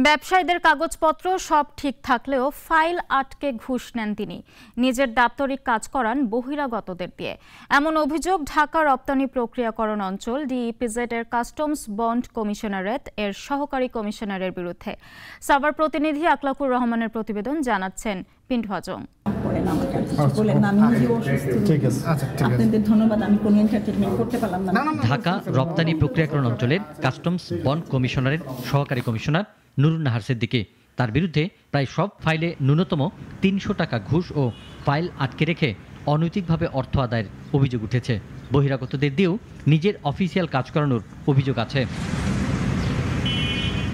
ব্যবসায়ীদের কাগজপত্র সব ঠিক থাকলেও ফাইল আটকে ঘুষ নেন তিনি। নিজের দাপ্তরিক কাজ করান বহিরাগতদের দিয়ে। এমন অভিযোগ ঢাকা রপ্তানি প্রক্রিয়াকরণ অঞ্চল ডিইপিজেড এর কাস্টমস বন্ড কমিশনারেট এর সহকারী কমিশনারের বিরুদ্ধে। সাভার প্রতিনিধি আকলাকুর রহমানের প্রতিবেদন, জানাচ্ছেন পিন্টু আজম। ঢাকা রপ্তানি প্রক্রিয়াকরণ অঞ্চলের কাস্টমস বন্ড কমিশনারের সহকারী কমিশনার নুরুন নাহার সিদ্দিকী, তার বিরুদ্ধে প্রায় সব ফাইলে ন্যূনতম ৩০০ টাকা ঘুষ ও ফাইল আটকে রেখে অনৈতিকভাবে অর্থ আদায়ের অভিযোগ উঠেছে। বহিরাগতদের দিয়েও নিজের অফিসিয়াল কাজ করানোর অভিযোগ আছে।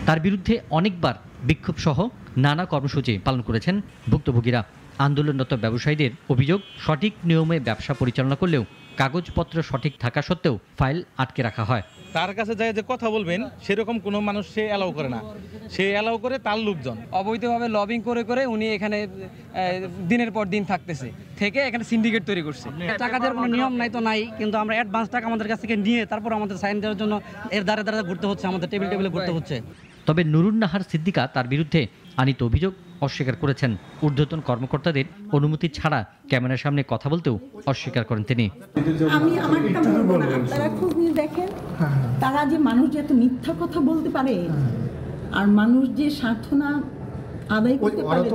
তার বিরুদ্ধে অনেকবার বিক্ষোভ সহ নানা কর্মসূচি পালন করেছেন ভুক্তভোগীরা। আন্দোলনরত ব্যবসায়ীদের অভিযোগ, সঠিক নিয়মে ব্যবসা পরিচালনা করলেও কাগজপত্র সঠিক থাকা সত্ত্বেও ফাইল আটকে রাখা হয়। তার কাছে যায় যে কথা বলবেন সেরকম কোনো মানুষ সে অ্যালাউ করে না, সে অ্যালাউ করে তার লোকজন। অবৈধভাবে লবিং করে করে উনি এখানে দিনের পর দিন থাকতেছে, থেকে এখানে সিন্ডিকেট তৈরি করছে। টাকা দেওয়ার কোনো নিয়ম নাই তো নাই, কিন্তু আমরা অ্যাডভান্স টাকা আমাদের কাছ থেকে নিয়ে তারপর আমাদের সাইন দেওয়ার জন্য এর দ্বারা ঘুরতে হচ্ছে, আমাদের টেবিলে ঘুরতে হচ্ছে। তবে নুরুন নাহার সিদ্দিকা তার বিরুদ্ধে আনিত অভিযোগ অস্বীকার করেছেন। ঊর্ধ্বতন কর্মকর্তাদের অনুমতি ছাড়া ক্যামেরার সামনে কথা বলতেও অস্বীকার করেন তিনি। দেখেন, তারা যে মানুষ যে এত মিথ্যা কথা বলতে পারে আর মানুষ যে সাধনা আদায় করতে পারে,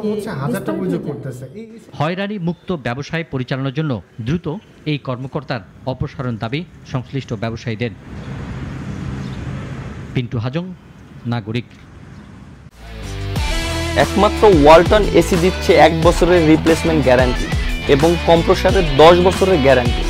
হয়রানি মুক্ত ব্যবসায় পরিচালনার জন্য দ্রুত এই কর্মকর্তার অপসারণ দাবি সংশ্লিষ্ট ব্যবসায়ীদের। পিন্টু হাজং, নাগরিক। একমাত্র ওয়ালটন এসি দিচ্ছে 1 বছরের রিপ্লেসমেন্ট গ্যারান্টি এবং কম্প্রেসারের 10 বছরের গ্যারান্টি।